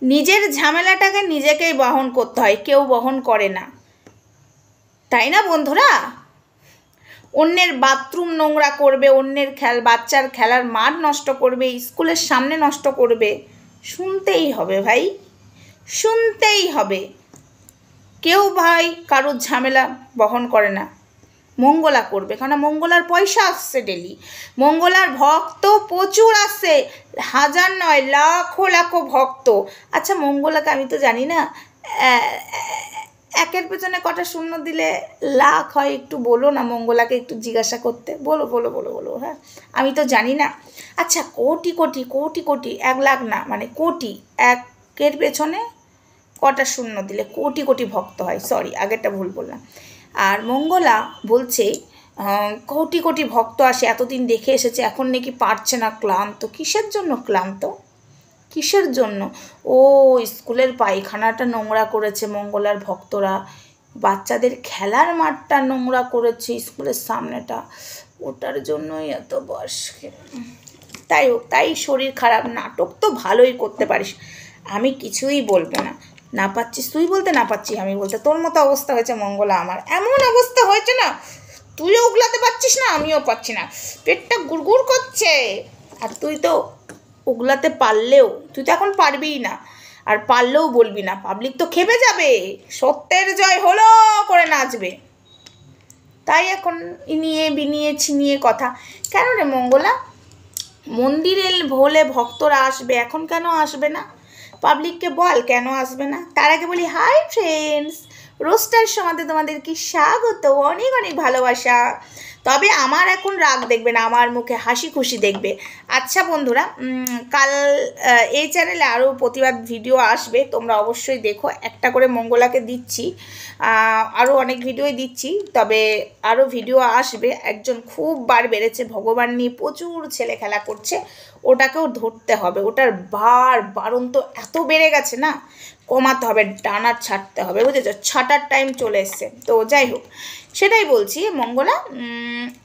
নিজের ঝামেলাটাকে নিজেকেই বহন করতে হয়, কেউ বহন করে না, তাই না বন্ধুরা? অন্যের বাথরুম নোংরা করবে, অন্যের বাচ্চার খেলার মাঠ নষ্ট করবে, স্কুলের সামনে নষ্ট করবে, শুনতেই হবে ভাই, শুনতেই হবে। কেউ ভাই কারোর ঝামেলা বহন করে না। মঙ্গলা করবে, কারণ মঙ্গলার পয়সা আসছে ডেলি, মঙ্গলার ভক্ত প্রচুর আসছে, হাজার নয় লাখো লাখো ভক্ত। আচ্ছা মঙ্গলাকে আমি তো জানি না একের পেছনে কটা শূন্য দিলে লাখ হয়, একটু বলো না, মঙ্গলাকে একটু জিজ্ঞাসা করতে, বলো বলো বলো বলো। হ্যাঁ আমি তো জানি না। আচ্ছা কোটি কোটি কোটি কোটি, 1 লাখ না, মানে কোটি, একের পেছনে কটা শূন্য দিলে কোটি কোটি ভক্ত হয়, সরি আগেরটা ভুল বললাম। আর মঙ্গলা বলছে কোটি কোটি ভক্ত আসে, এতদিন দেখে এসেছে, এখন নাকি পারছে না, ক্লান্ত। কিসের জন্য ক্লান্ত, কিসের জন্য? ও স্কুলের পায়খানাটা নোংরা করেছে মঙ্গলার ভক্তরা, বাচ্চাদের খেলার মাঠটা নোংরা করেছে স্কুলের সামনেটা, ওটার জন্যই এত বয়স। তাই হোক, তাই শরীর খারাপ। নাটক তো ভালোই করতে পারিস, আমি কিছুই বলবো না। না পাচ্ছিস তুই বলতে, না পাচ্ছি আমি বলতে, তোর মতো অবস্থা হয়েছে মঙ্গলা আমার, এমন অবস্থা হয়েছে না, তুইও উগলাতে পারছিস না, আমিও পাচ্ছি না, পেটটা গুড়গুড় করছে। আর তুই তো উগলাতে পারলেও, তুই তো এখন পারবিই না, আর পারলেও বলবি না, পাবলিক তো খেপে যাবে, সত্যের জয় হলো করে নাচবে। তাই এখন ইনিয়ে বিনিয়ে ছিনিয়ে কথা। কেন রে মঙ্গলা, মন্দিরে হলে ভক্তরা আসবে, এখন কেন আসবে না? পাবলিককে বল কেন আসবে না। তার আগে বলি হাই ফ্রেন্ডস, রোস্টার সমাজে তোমাদের কি স্বাগত, অনেক অনেক ভালোবাসা। তবে আমার এখন রাগ দেখবে না, আমার মুখে হাসি খুশি দেখবে। আচ্ছা বন্ধুরা, কাল এই চ্যানেলে আরও প্রতিবাদ ভিডিও আসবে, তোমরা অবশ্যই দেখো, একটা করে মঙ্গলাকে দিচ্ছি, আরও অনেক ভিডিওই দিচ্ছি, তবে আরও ভিডিও আসবে। একজন খুব বার বেড়েছে, ভগবান নিয়ে প্রচুর ছেলে খেলা করছে, ওটাকেও ধরতে হবে, ওটার বারণ তো এত বেড়ে গেছে না, কমাতে হবে, ডানা ছাড়তে হবে, বুঝেছো, ছাটার টাইম চলে এসছে। তো যাই হোক, সেটাই বলছি মঙ্গলা,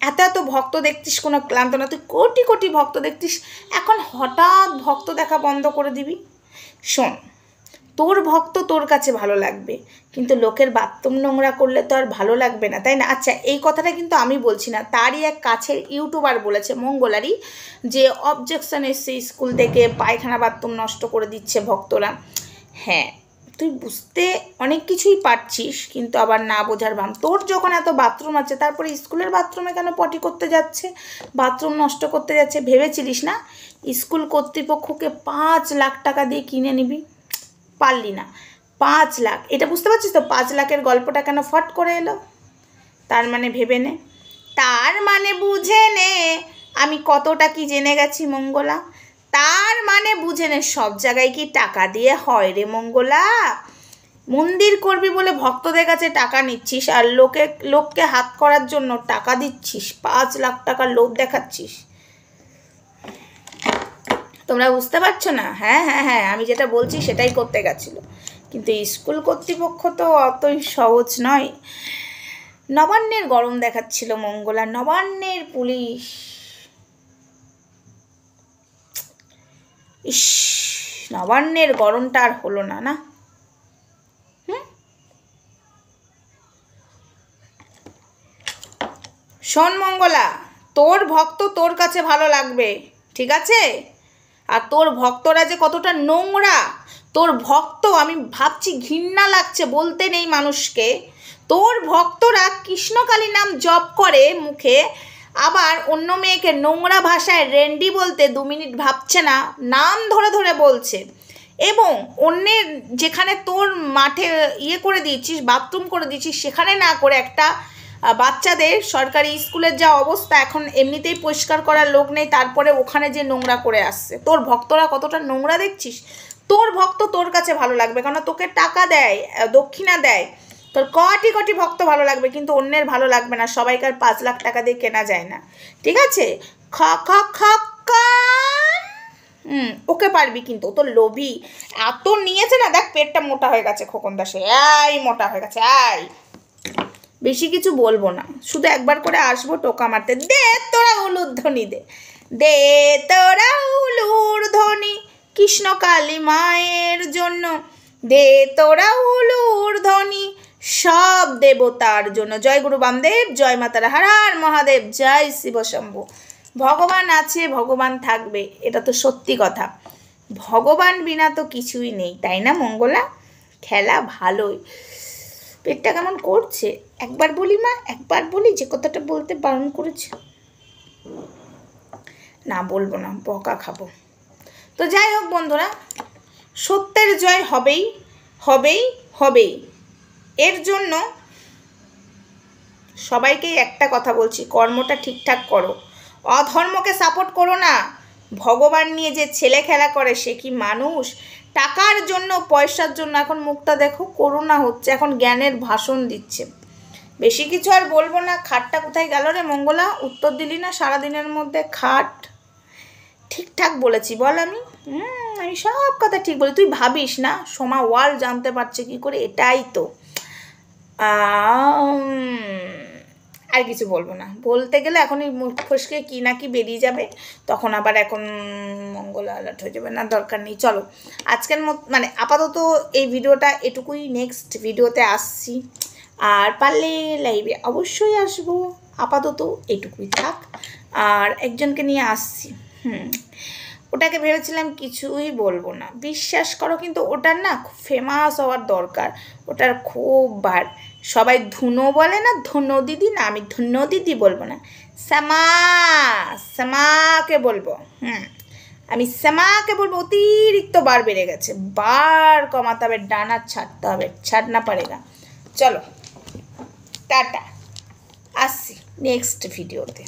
এত এত ভক্ত দেখতিস, কোনো ক্লান্ত না, তুই কোটি কোটি ভক্ত দেখতিস, এখন হঠাৎ ভক্ত দেখা বন্ধ করে দিবি? শোন, তোর ভক্ত তোর কাছে ভালো লাগবে, কিন্তু লোকের বাথরুম নোংরা করলে তো আর ভালো লাগবে না, তাই না? আচ্ছা এই কথাটা কিন্তু আমি বলছি না, তারই এক কাছের ইউটিউবার বলেছে, মঙ্গলারই, যে অবজেকশন এসছে স্কুল থেকে, পায়খানা বাথরুম নষ্ট করে দিচ্ছে ভক্তরা। হ্যাঁ তুই বুঝতে অনেক কিছুই পারছিস, কিন্তু আবার না বোঝার ভান। তোর যখন এত বাথরুম আছে, তারপরে স্কুলের বাথরুমে কেন পটি করতে যাচ্ছে, বাথরুম নষ্ট করতে যাচ্ছে? ভেবেছিলিস না স্কুল কর্তৃপক্ষকে 5 লাখ টাকা দিয়ে কিনে নিবি? পারলি না। 5 লাখ, এটা বুঝতে পারছিস তো 5 লাখের গল্পটা কেন ফট করে এলো? তার মানে ভেবে নে, তার মানে বুঝে নে আমি কতটা কি জেনে গেছি মঙ্গলা, তার মানে বুঝে নে সব জায়গায় কি টাকা দিয়ে হয় রে মঙ্গলা? মন্দির করবি বলে ভক্তদের কাছে টাকা নিচ্ছিস, আর লোককে হাত করার জন্য টাকা দিচ্ছিস, 5 লাখ টাকার লোভ দেখাচ্ছিস। তোমরা বুঝতে পারছো না? হ্যাঁ হ্যাঁ হ্যাঁ, আমি যেটা বলছি সেটাই করতে গেছিলো, কিন্তু স্কুল কর্তৃপক্ষ তো অতই সহজ নয়। নবান্নের গরম দেখাচ্ছিল মঙ্গলা, নবান্নের পুলিশ, ইস, নবান্নের গরমটা আর হলো না, না? শোন মঙ্গলা, তোর ভক্ত তোর কাছে ভালো লাগবে, ঠিক আছে? আর তোর ভক্তরা যে কতটা নোংরা, তোর ভক্ত, আমি ভাবছি ঘৃণা লাগছে বলতে নেই মানুষকে, তোর ভক্তরা কৃষ্ণকালী নাম জপ করে মুখে, আবার অন্য মেয়েকে নোংরা ভাষায় রেন্ডি বলতে 2 মিনিট ভাবছে না, নাম ধরে ধরে বলছে। এবং অন্যের যেখানে তোর মাঠে করে দিয়েছিস, বাথরুম করে দিয়েছিস, সেখানে না করে একটা বাচ্চাদের সরকারি স্কুলের যা অবস্থা, এখন এমনিতেই পরিষ্কার করার লোক নেই, তারপরে ওখানে যে নোংরা করে আসছে। তোর ভক্তরা কতটা নোংরা দেখছিস? তোর ভক্ত তোর কাছে ভালো লাগবে, কারণ তোকে টাকা দেয়, দক্ষিণা দেয়, তোর কোটি কোটি ভক্ত ভালো লাগবে, কিন্তু অন্যের ভালো লাগবে না। সবাইকার 5 লাখ টাকা দিয়ে কেনা যায় না, ঠিক আছে? ওকে পারবি, কিন্তু ও তো লোভী, এত নিয়েছে না, দেখ পেটটা মোটা হয়ে গেছে, খোকন দাসে এই মোটা হয়ে গেছে। এই বেশি কিছু বলবো না, শুধু একবার করে আসবো টোকা মারতে, দে তোরা উলুর ধ্বনি, দে দে তোরা উলুর ধ্বনি, কৃষ্ণ কালী মায়ের জন্য দে তোরা উলুর ধ্বনি, সব দেবতার জন্য। জয় গুরু বামদেব, জয় মাতারা, হর হর মহাদেব, জয় শিব শম্ভু। ভগবান আছে, ভগবান থাকবে, এটা তো সত্যি কথা। ভগবান বিনা তো কিছুই নেই, তাই না মঙ্গলা? খেলা ভালোই। পেটটা কেমন করছে, একবার বলি মা, একবার বলি যে কথাটা বলতে বারণ করেছে। না বলবো না, বকা খাবো। তো যাই হোক বন্ধুরা, সত্যের জয় হবেই হবেই হবেই। এর জন্য সবাইকেই একটা কথা বলছি, কর্মটা ঠিকঠাক করো, অধর্মকে সাপোর্ট করো না। ভগবান নিয়ে যে ছেলে খেলা করে সে কি মানুষ? টাকার জন্য, পয়সার জন্য এখন মুখটা দেখো, করোনা হচ্ছে, এখন জ্ঞানের ভাষণ দিচ্ছে। বেশি কিছু আর বলবো না। খাটটা কোথায় গেল রে মঙ্গলা? উত্তর দিলি না সারাদিনের মধ্যে। খাট ঠিকঠাক বলেছি বল? আমি সব কথা ঠিক বলি, তুই ভাবিস না সোমা ওয়াল জানতে পারছে কি করে, এটাই তো। আর কিছু বলবো না, বলতে গেলে এখনই মুখ ফসকে কি না কি বেরিয়ে যাবে, তখন আবার এখন মঙ্গলা অ্যালার্ট হয়ে যাবে। না, দরকার নেই। চলো আজকের মানে আপাতত এই ভিডিওটা এটুকুই। নেক্সট ভিডিওতে আসছি, আর পারলে লাইভে অবশ্যই আসবো। আপাতত এটুকুই থাক। আর একজনকে নিয়ে আসছি, ওটাকে ভেবেছিলাম কিছুই বলবো না, বিশ্বাস করো। কিন্তু ওটার না খুব ফেমাস হওয়ার দরকার, ওটার খুব বার। সবাই ধুনো বলে না, ধুনো দিদি, না আমি ধুনো দিদি বলবো না, শ্যামা, শ্যামাকে বলবো। আমি শ্যামাকে বলবো। অতিরিক্ত বার বেড়ে গেছে, বার কমাতে হবে, ডানা ছাড়তে হবে, ছাড়না পারেগা। চলো টাটা, আসছি নেক্সট ভিডিওতে।